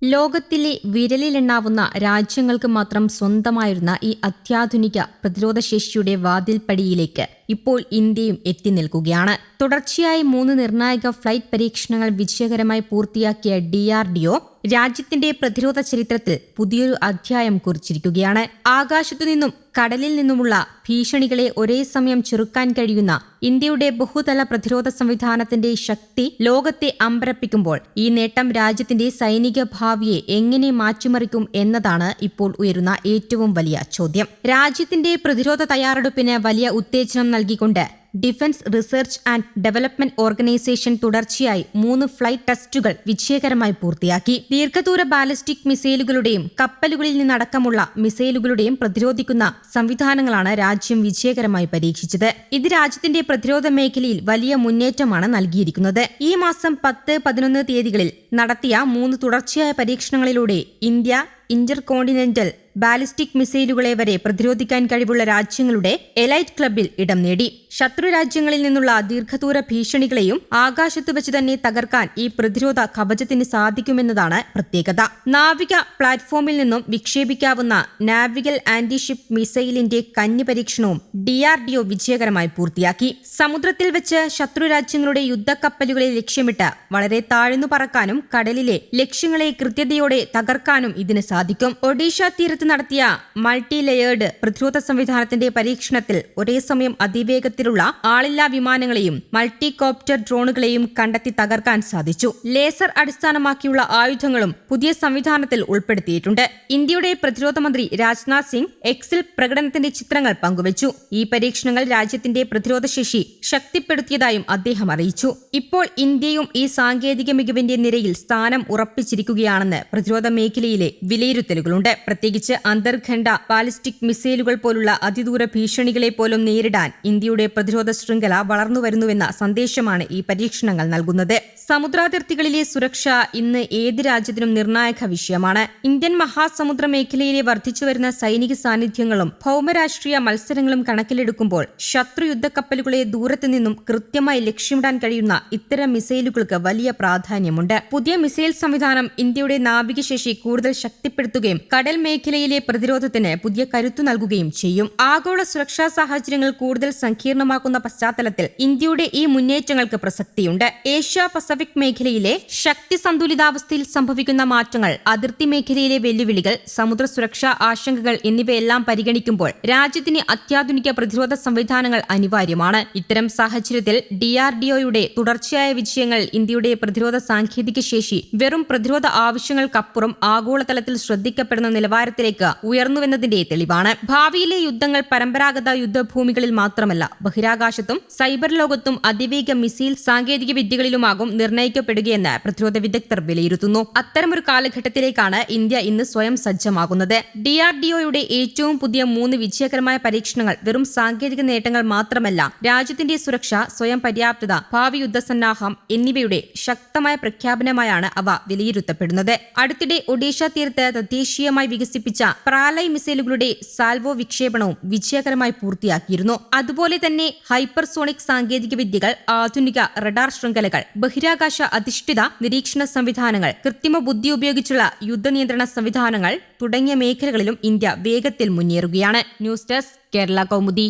ലോകത്തിലെ വിരലിലെണ്ണാവുന്ന രാജ്യങ്ങൾക്ക് മാത്രം സ്വന്തമായിരുന്ന ഈ അത്യാധുനിക പ്രതിരോധശേഷിയുടെ വാതിൽപ്പടിയിലേക്ക് ഇപ്പോൾ ഇന്ത്യയും എത്തി നിൽക്കുകയാണ്. തുടർച്ചയായി 3 നിർണായക ഫ്ലൈറ്റ് പരീക്ഷണങ്ങൾ വിജയകരമായി പൂർത്തിയാക്കിയ DRDO രാജ്യത്തിന്റെ പ്രതിരോധ ചരിത്രത്തിൽ പുതിയൊരു അധ്യായം കുറിച്ചിരിക്കുകയാണ്. ആകാശത്തു നിന്നും കടലിൽ നിന്നുമുള്ള ഭീഷണികളെ ഒരേ സമയം ചെറുക്കാൻ കഴിയുന്ന ഇന്ത്യയുടെ ബഹുതല പ്രതിരോധ സംവിധാനത്തിന്റെ ശക്തി ലോകത്തെ അമ്പരപ്പിക്കുമ്പോൾ ഈ നേട്ടം രാജ്യത്തിന്റെ സൈനിക ഭാവിയെ എങ്ങനെ മാറ്റിമറിക്കും എന്നതാണ് ഇപ്പോൾ ഉയരുന്ന ഏറ്റവും വലിയ ചോദ്യം. രാജ്യത്തിന്റെ പ്രതിരോധ തയ്യാറെടുപ്പിന് വലിയ ഉത്തേജനം നൽകിക്കൊണ്ട് defence research and development organisation തുടർച്ചയായി 3 ഫ്ലൈറ്റ് ടെസ്റ്റുകൾ വിജയകരമായി പൂർത്തിയാക്കി. ദീർഘദൂര ബാലിസ്റ്റിക് മിസൈലുകളുടെയും കപ്പലുകളിൽ നിന്നടക്കമുള്ള മിസൈലുകളുടെയും പ്രതിരോധിക്കുന്ന സംവിധാനങ്ങളാണ് രാജ്യം വിജയകരമായി പരീക്ഷിച്ചത്. ഇത് രാജ്യത്തിന്റെ പ്രതിരോധ മേഖലയിൽ വലിയ മുന്നേറ്റമാണ് നൽകിയിരിക്കുന്നത്. ഈ മാസം 10-11 തീയതികളിൽ നടത്തിയ 3 തുടർച്ചയായ പരീക്ഷണങ്ങളിലൂടെ ഇന്ത്യ ഇന്റർകോണ്ടിനെന്റൽ ബാലിസ്റ്റിക് മിസൈലുകളെ വരെ പ്രതിരോധിക്കാൻ കഴിവുള്ള രാജ്യങ്ങളുടെ എലൈറ്റ് ക്ലബിൽ ഇടം നേടി. ശത്രു രാജ്യങ്ങളിൽ നിന്നുള്ള ദീർഘദൂര ഭീഷണികളെയും ആകാശത്ത് വെച്ച് തന്നെ തകർക്കാൻ ഈ പ്രതിരോധ കവചത്തിന് സാധിക്കുമെന്നതാണ് പ്രത്യേകത. നാവിക പ്ലാറ്റ്ഫോമിൽ നിന്നും വിക്ഷേപിക്കാവുന്ന നാവിഗൽ ആന്റിഷിപ്പ് മിസൈലിന്റെ കന്നി പരീക്ഷണവും DRDO വിജയകരമായി പൂർത്തിയാക്കി. സമുദ്രത്തിൽ വെച്ച് ശത്രു രാജ്യങ്ങളുടെ യുദ്ധക്കപ്പലുകളെ ലക്ഷ്യമിട്ട് വളരെ താഴ്ന്നു പറക്കാനും കടലിലെ ലക്ഷ്യങ്ങളെ കൃത്യതയോടെ തകർക്കാനും ഇതിന് സാധിക്കും. ഒഡീഷ തീരത്ത് നടത്തിയ മൾട്ടി ലെയേർഡ് പ്രതിരോധ സംവിധാനത്തിന്റെ പരീക്ഷണത്തിൽ ഒരേ സമയം അതിവേഗത്തിലുള്ള ആളില്ലാ വിമാനങ്ങളെയും മൾട്ടികോപ്റ്റർ ഡ്രോണുകളെയും കണ്ടെത്തി തകർക്കാൻ സാധിച്ചു. ലേസർ അടിസ്ഥാനമാക്കിയുള്ള ആയുധങ്ങളും പുതിയ സംവിധാനത്തിൽ ഉൾപ്പെടുത്തിയിട്ടുണ്ട്. ഇന്ത്യയുടെ പ്രതിരോധ മന്ത്രി രാജ്നാഥ് സിംഗ് എക്സിൽ പ്രകടനത്തിന്റെ ചിത്രങ്ങൾ പങ്കുവച്ചു. ഈ പരീക്ഷണങ്ങൾ രാജ്യത്തിന്റെ പ്രതിരോധശേഷി ശക്തിപ്പെടുത്തിയതായും അദ്ദേഹം അറിയിച്ചു. ഇപ്പോൾ ഇന്ത്യയും ഈ സാങ്കേതിക മികവിന്റെ നിരയിൽ സ്ഥാനം ഉറപ്പിച്ചിരിക്കുകയാണെന്ന് പ്രതിരോധ മേഖലയിലെ വിലയിരുത്തലുകളുണ്ട്. പ്രത്യേകിച്ച് അന്തർഖണ്ഡ ബാലിസ്റ്റിക് മിസൈലുകൾ പോലുള്ള അതിദൂര ഭീഷണികളെ പോലും നേരിടാൻ ഇന്ത്യയുടെ പ്രതിരോധ ശൃംഖല വളർന്നുവരുന്നുവെന്ന സന്ദേശമാണ് ഈ പരീക്ഷണങ്ങൾ നൽകുന്നത്. സമുദ്രാതിർത്തികളിലെ സുരക്ഷ ഇന്ന് ഏത് രാജ്യത്തിനും നിർണായക വിഷയമാണ്. ഇന്ത്യൻ മഹാസമുദ്ര മേഖലയിലെ വർദ്ധിച്ചുവരുന്ന സൈനിക സാന്നിധ്യങ്ങളും ഭൗമരാഷ്ട്രീയ മത്സരങ്ങളും കണക്കിലെടുക്കുമ്പോൾ ശത്രു യുദ്ധക്കപ്പലുകളെ ദൂരത്തു നിന്നും കൃത്യമായി ലക്ഷ്യമിടാൻ കഴിയുന്ന ഇത്തരം മിസൈലുകൾക്ക് വലിയ പ്രാധാന്യമുണ്ട്. പുതിയ മിസൈൽ സംവിധാനം ഇന്ത്യയുടെ നാവികശേഷി കൂടുതൽ ശക്തിപ്പെടുത്തുകയും കടൽ മേഖലയിലെ പ്രതിരോധത്തിന് പുതിയ കരുത്തു നൽകുകയും ചെയ്യും. ആഗോള സുരക്ഷാ സാഹചര്യങ്ങൾ കൂടുതൽ സങ്കീർണമാക്കുന്ന പശ്ചാത്തലത്തിൽ ഇന്ത്യയുടെ ഈ മുന്നേറ്റങ്ങൾക്ക് പ്രസക്തിയുണ്ട്. ഏഷ്യ പസഫിക് മേഖലയിലെ ശക്തി സന്തുലിതാവസ്ഥയിൽ സംഭവിക്കുന്ന മാറ്റങ്ങൾ, അതിർത്തി മേഖലയിലെ വെല്ലുവിളികൾ, സമുദ്ര സുരക്ഷാ ആശങ്കകൾ എന്നിവയെല്ലാം പരിഗണിക്കുമ്പോൾ രാജ്യത്തിന് അത്യാധുനിക പ്രതിരോധ സംവിധാനങ്ങൾ അനിവാര്യമാണ്. ഇത്തരം സാഹചര്യത്തിൽ DRDOയുടെ തുടർച്ചയായ വിജയങ്ങൾ ഇന്ത്യയുടെ പ്രതിരോധ സാങ്കേതിക ശേഷി വെറും പ്രതിരോധ ആവശ്യങ്ങൾക്കപ്പുറം ആഗോളതലത്തിൽ ശ്രദ്ധിക്കപ്പെടുന്ന നിലവാരത്തിലേക്ക് ഉയർന്നുവെന്നതിന്റെ തെളിവാണ്. ഭാവിയിലെ യുദ്ധങ്ങൾ പരമ്പരാഗത യുദ്ധഭൂമികളിൽ മാത്രമല്ല, ബഹിരാകാശത്തും സൈബർ ലോകത്തും അതിവേഗ മിസൈൽ സാങ്കേതിക വിദ്യകളിലുമാകും നിർണ്ണയിക്കപ്പെടുകയെന്ന് പ്രതിരോധ വിദഗ്ധർ വിലയിരുത്തുന്നു. അത്തരമൊരു കാലഘട്ടത്തിലേക്കാണ് ഇന്ത്യ ഇന്ന് സ്വയം സജ്ജമാകുന്നത്. DRDOയുടെ ഏറ്റവും പുതിയ 3 വിജയകരമായ പരീക്ഷണങ്ങൾ വെറും സാങ്കേതിക നേട്ടങ്ങൾ മാത്രമല്ല, രാജ്യത്തിന്റെ സുരക്ഷ, സ്വയം പര്യാപ്തത, ഭാവി യുദ്ധസന്നാഹം എന്നിവയുടെ ശക്തമായ പ്രഖ്യാപനമായാണ് അവ വിലയിരുത്തപ്പെടുന്നത്. അടുത്തിടെ ഒഡീഷ തീരത്ത് തദ്ദേശീയമായി വികസിപ്പിച്ച പ്രാലയ് മിസൈലുകളുടെ സാൽവോ വിക്ഷേപണവും വിജയകരമായി പൂർത്തിയാക്കിയിരുന്നു. അതുപോലെ തന്നെ ഹൈപ്പർസോണിക് സാങ്കേതിക വിദ്യകൾ, ആധുനിക റഡാർ ശൃംഖലകൾ, ബഹിരാകാശ അധിഷ്ഠിത നിരീക്ഷണ സംവിധാനങ്ങൾ, കൃത്രിമ ബുദ്ധി ഉപയോഗിച്ചുള്ള യുദ്ധനിയന്ത്രണ സംവിധാനങ്ങൾ തുടങ്ങിയ മേഖലകളിലും ഇന്ത്യ വേഗത്തിൽ മുന്നേറുകയാണ്. News desk Kerala Kaumudi.